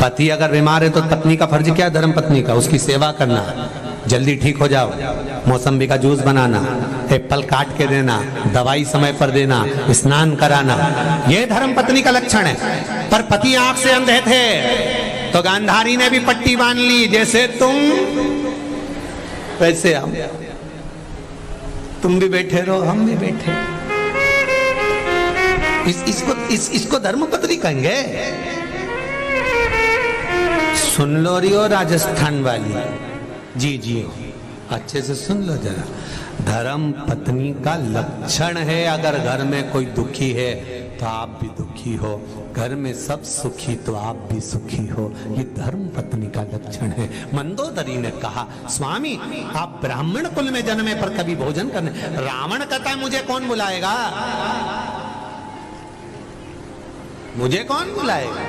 पति अगर बीमार है तो पत्नी का फर्ज क्या है? धर्म पत्नी का उसकी सेवा करना, जल्दी ठीक हो जाओ, मौसम्बी का जूस बनाना, एप्पल काट के देना, दवाई समय पर देना, स्नान कराना, ये धर्म पत्नी का लक्षण है। पर पति आंख से अंधे थे तो गांधारी ने भी पट्टी बांध ली, जैसे तुम वैसे हम, तुम भी बैठे रहो हम भी बैठे। इसको धर्म पत्नी कहेंगे? सुन लो रियो राजस्थान वाली जी जी, अच्छे से सुन लो जरा। धर्म पत्नी का लक्षण है, अगर घर में कोई दुखी है तो आप भी दुखी हो, घर में सब सुखी तो आप भी सुखी हो, ये धर्म पत्नी का लक्षण है। मंदोदरी ने कहा, स्वामी आप ब्राह्मण कुल में जन्मे पर कभी भोजन करने, रावण कहता मुझे कौन बुलाएगा, मुझे कौन बुलाएगा,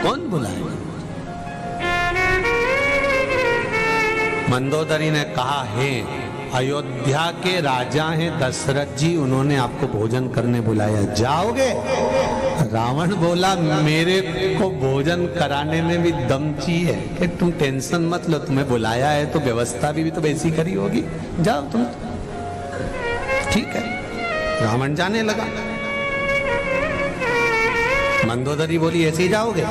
कौन बुलाएगा? मंदोदरी ने कहा, है अयोध्या के राजा हैं दशरथ जी, उन्होंने आपको भोजन करने बुलाया, जाओगे? रावण बोला, मेरे को भोजन कराने में भी दम चाहिए कि तुम टेंशन मत लो, तुम्हें बुलाया है तो व्यवस्था भी तो वैसी करी होगी, जाओ तुम। ठीक है, रावण जाने लगा। मंदोदरी बोली, ऐसे ही जाओगे?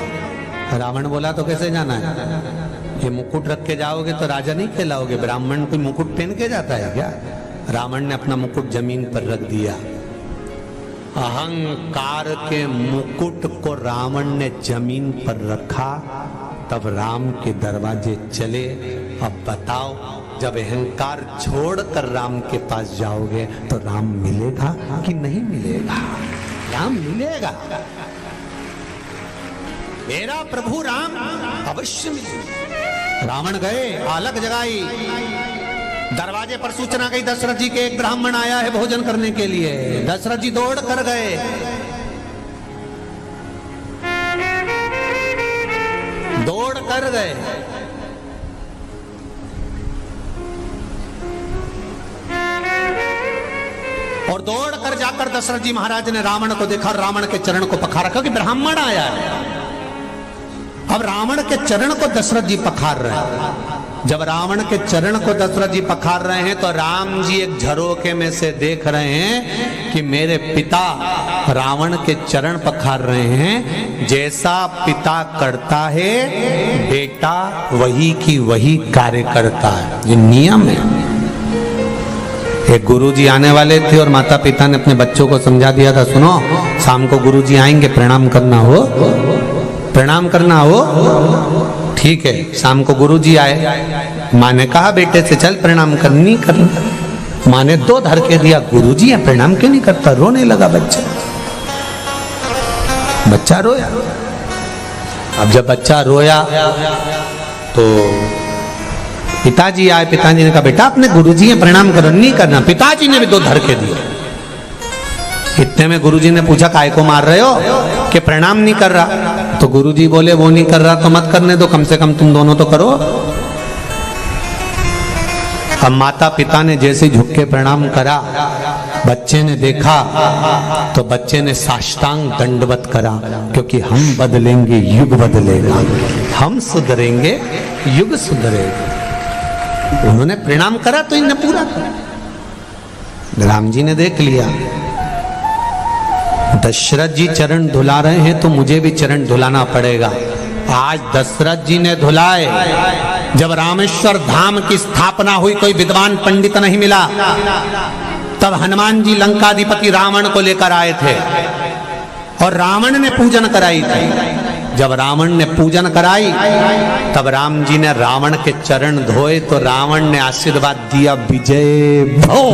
रावण बोला, तो कैसे जाना है? ये मुकुट रख के जाओगे तो राजा नहीं कहलाओगे, ब्राह्मण कोई मुकुट पहन के जाता है क्या? रावण ने अपना मुकुट जमीन पर रख दिया, अहंकार के मुकुट को रावण ने जमीन पर रखा, तब राम के दरवाजे चले। अब बताओ, जब अहंकार छोड़कर राम के पास जाओगे तो राम मिलेगा कि नहीं मिलेगा? राम मिलेगा, मेरा प्रभु राम अवश्य मिलेगा। रावण गए, आलक जगाई, दरवाजे पर सूचना गई दशरथ जी के एक ब्राह्मण आया है भोजन करने के लिए। दशरथ जी दौड़ कर गए, दौड़ कर गए, और दौड़ कर जाकर दशरथ जी महाराज ने रावण को देखा, रावण के चरण को पखारा, क्योंकि ब्राह्मण आया है। अब रावण के चरण को दशरथ जी पखार रहे हैं। जब रावण के चरण को दशरथ जी पखार रहे हैं तो राम जी एक झरोखे में से देख रहे हैं कि मेरे पिता रावण के चरण पखार रहे हैं। जैसा पिता करता है बेटा वही की वही कार्य करता है, ये नियम है। एक गुरुजी आने वाले थे और माता पिता ने अपने बच्चों को समझा दिया था, सुनो शाम को गुरुजी आएंगे, प्रणाम करना हो, प्रणाम करना हो। ठीक है, शाम को गुरुजी आए, माँ ने कहा बेटे से चल प्रणाम करनी करना। माँ ने दो धर के दिया, गुरुजी है प्रणाम क्यों नहीं करता? रोने लगा बच्चा, बच्चा रोया। अब जब बच्चा रोया तो पिताजी आए, पिताजी ने कहा बेटा अपने गुरुजी है प्रणाम करो, नहीं करना। पिताजी ने भी दो धर के दिए। इतने में गुरुजी ने पूछा काय को मार रहे हो, कि प्रणाम नहीं कर रहा। तो गुरुजी बोले वो नहीं कर रहा तो मत करने दो, कम से कम तुम दोनों तो करो। अब माता पिता ने जैसे झुक के प्रणाम करा, बच्चे ने देखा तो बच्चे ने साष्टांग दंडवत करा, क्योंकि हम बदलेंगे युग बदलेगा, हम सुधरेंगे युग सुधरेगा। उन्होंने प्रणाम करा तो इन्हें पूरा करा। राम जी ने देख लिया दशरथ जी चरण धुला रहे हैं तो मुझे भी चरण धुलाना पड़ेगा। आज दशरथ जी ने धुलाए। जब रामेश्वर धाम की स्थापना हुई कोई विद्वान पंडित नहीं मिला, तब हनुमान जी लंकाधिपति रावण को लेकर आए थे और रावण ने पूजन कराई थी। जब रावण ने पूजन कराई तब राम जी ने रावण के चरण धोए तो रावण ने आशीर्वाद दिया, विजय भव।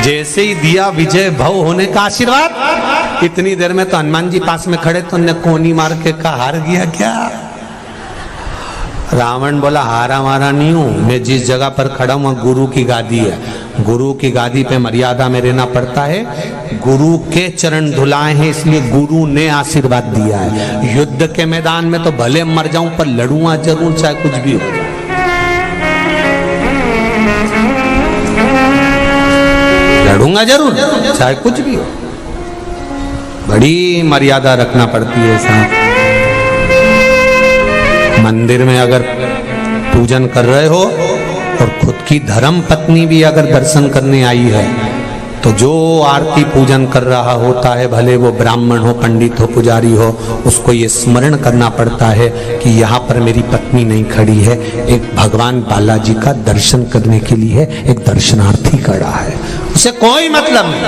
जैसे ही दिया विजय भव होने का आशीर्वाद, इतनी देर में तो हनुमान जी पास में खड़े तो उन्हें कोनी मार के कहा हार गया क्या? रावण बोला हारा मारा नहीं हूं, मैं जिस जगह पर खड़ा हूं गुरु की गादी है, गुरु की गादी पे मर्यादा में रहना पड़ता है। गुरु के चरण धुलाए हैं इसलिए गुरु ने आशीर्वाद दिया है। युद्ध के मैदान में तो भले मर जाऊं पर लड़ूंगा जरूर, चाहे कुछ भी हो। लड़ूंगा जरूर चाहे कुछ भी हो। बड़ी मर्यादा रखना पड़ती है साहब। मंदिर में अगर पूजन कर रहे हो और खुद की धर्म पत्नी भी अगर दर्शन करने आई है तो जो आरती पूजन कर रहा होता है, भले वो ब्राह्मण हो, पंडित हो, पुजारी हो, उसको ये स्मरण करना पड़ता है कि यहाँ पर मेरी पत्नी नहीं खड़ी है, एक भगवान बालाजी का दर्शन करने के लिए एक दर्शनार्थी खड़ा है। उसे कोई मतलब नहीं।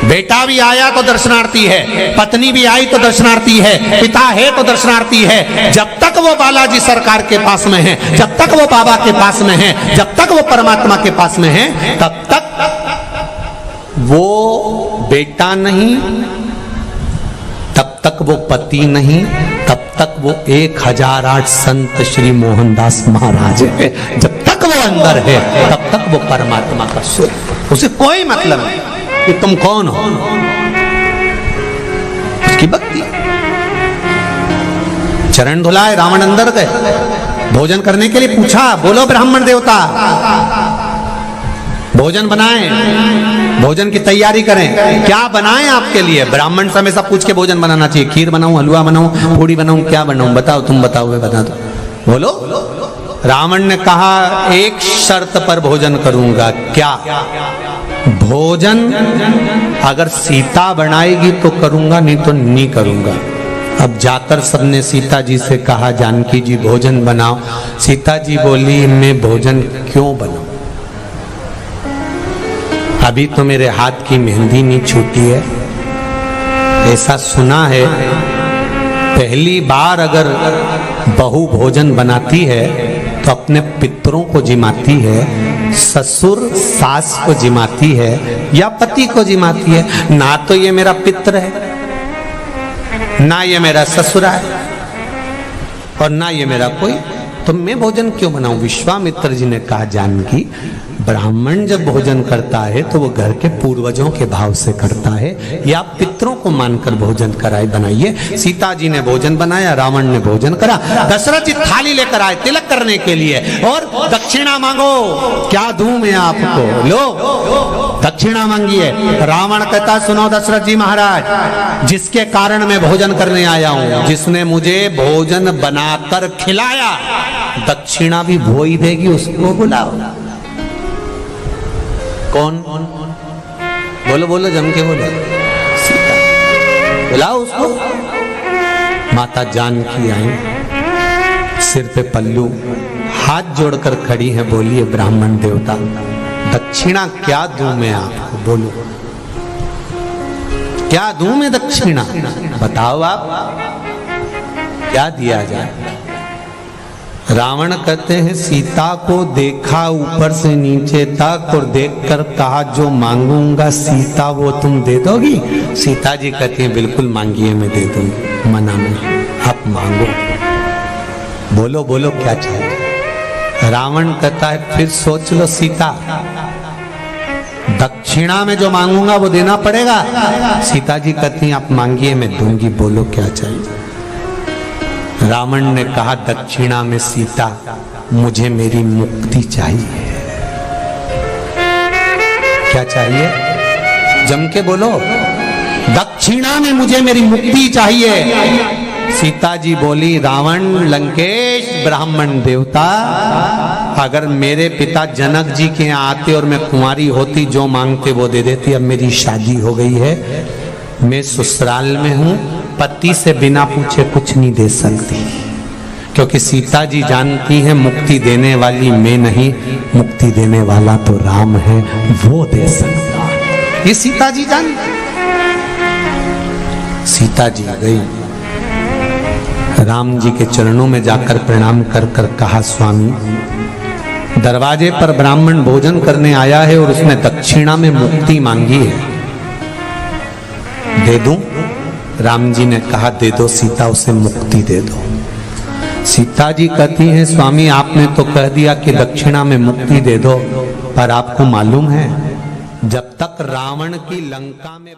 बेटा भी आया तो दर्शनार्थी है, पत्नी भी आई तो दर्शनार्थी है, पिता है तो दर्शनार्थी है। जब तक वो बालाजी सरकार के पास में है, जब तक वो बाबा के पास में है, जब तक वो परमात्मा के पास में है, तब तक वो बेटा नहीं, तब तक वो पति नहीं, तब तक वो 1008 संत श्री मोहनदास महाराज है। जब तक वो अंदर है तब तक वो परमात्मा का स्वरूप। उसे कोई मतलब नहीं कि तुम कौन हो, उसकी भक्ति। चरण धुलाए, रावण अंदर गए, भोजन करने के लिए पूछा, बोलो ब्राह्मण देवता भोजन बनाएं, भोजन की तैयारी करें। क्या बनाएं आपके लिए? ब्राह्मण से हमेशा पूछ के भोजन बनाना चाहिए। खीर बनाऊं, हलवा बनाऊं, पूड़ी बनाऊं, क्या बनाऊं? बताओ, तुम बताओ, मैं बता दो, बोलो। रावण ने कहा, एक शर्त पर भोजन करूंगा। क्या? भोजन अगर सीता बनाएगी तो करूंगा, नहीं तो नहीं करूंगा। अब जाकर सबने सीता जी से कहा, जानकी जी भोजन बनाओ। सीता जी बोली, मैं भोजन क्यों बनाऊं? अभी तो मेरे हाथ की मेहंदी नहीं छूटी है। ऐसा सुना है पहली बार अगर बहू भोजन बनाती है तो अपने पितरों को जिमाती है, ससुर सास को जिमाती है या पति को जिमाती है। ना तो ये मेरा पितर है, ना ये मेरा ससुरा है, और ना ये मेरा कोई, तो मैं भोजन क्यों बनाऊं? विश्वामित्र जी ने कहा, जानकी ब्राह्मण जब भोजन करता है तो वो घर के पूर्वजों के भाव से करता है, या पितरों को मानकर भोजन कराए बनाइए। सीता जी ने भोजन बनाया, रावण ने भोजन करा। दशरथ जी थाली लेकर आए तिलक करने के लिए, और दक्षिणा मांगो। क्या दूं मैं आपको? लो दक्षिणा मांगिए। रावण कहता, सुनो दशरथ जी महाराज, जिसके कारण मैं भोजन करने आया हूं, जिसने मुझे भोजन बनाकर खिलाया, दक्षिणा भी वो ही देगी, उसको बुलाओ। कौन? बोलो बोलो, जम के बोलो। सीता, बुलाओ उसको। माता जानकी आई, सिर पे पल्लू, हाथ जोड़कर खड़ी है, बोलिए ब्राह्मण देवता दक्षिणा क्या दूं मैं आपको? बोलो क्या दूं मैं दक्षिणा? बताओ आप, क्या दिया जाए? रावण कहते हैं, सीता को देखा ऊपर से नीचे तक और देखकर कहा, जो मांगूंगा सीता वो तुम दे दोगी? सीता जी कहती हैं, बिल्कुल मांगिए, मैं दे दूंगी, मना नहीं, आप मांगो, बोलो बोलो क्या चाहिए। रावण कहता है, फिर सोच लो सीता, दक्षिणा में जो मांगूंगा वो देना पड़ेगा। सीता जी कहती हैं, आप मांगिए, मैं दूंगी, बोलो क्या चाहिए। रावण ने कहा, दक्षिणा में सीता, मुझे मेरी मुक्ति चाहिए। क्या चाहिए? जम के बोलो। दक्षिणा में मुझे मेरी मुक्ति चाहिए। सीता जी बोली, रावण, लंकेश, ब्राह्मण देवता, अगर मेरे पिता जनक जी के यहाँ आते और मैं कुंवारी होती, जो मांगते वो दे देती। अब मेरी शादी हो गई है, मैं ससुराल में हूं, पति से बिना पूछे कुछ नहीं दे सकती, क्योंकि सीता जी जानती हैं मुक्ति देने वाली मैं नहीं, मुक्ति देने वाला तो राम है, वो दे सकता। ये सीता जी जानती। सीता जी गई, राम जी के चरणों में जाकर प्रणाम कर कर कहा, स्वामी, दरवाजे पर ब्राह्मण भोजन करने आया है और उसने दक्षिणा में मुक्ति मांगी है, दे दूं? राम जी ने कहा, दे दो सीता, उसे मुक्ति दे दो। सीता जी कहती हैं, स्वामी आपने तो कह दिया कि दक्षिणा में मुक्ति दे दो, पर आपको मालूम है जब तक रावण की लंका में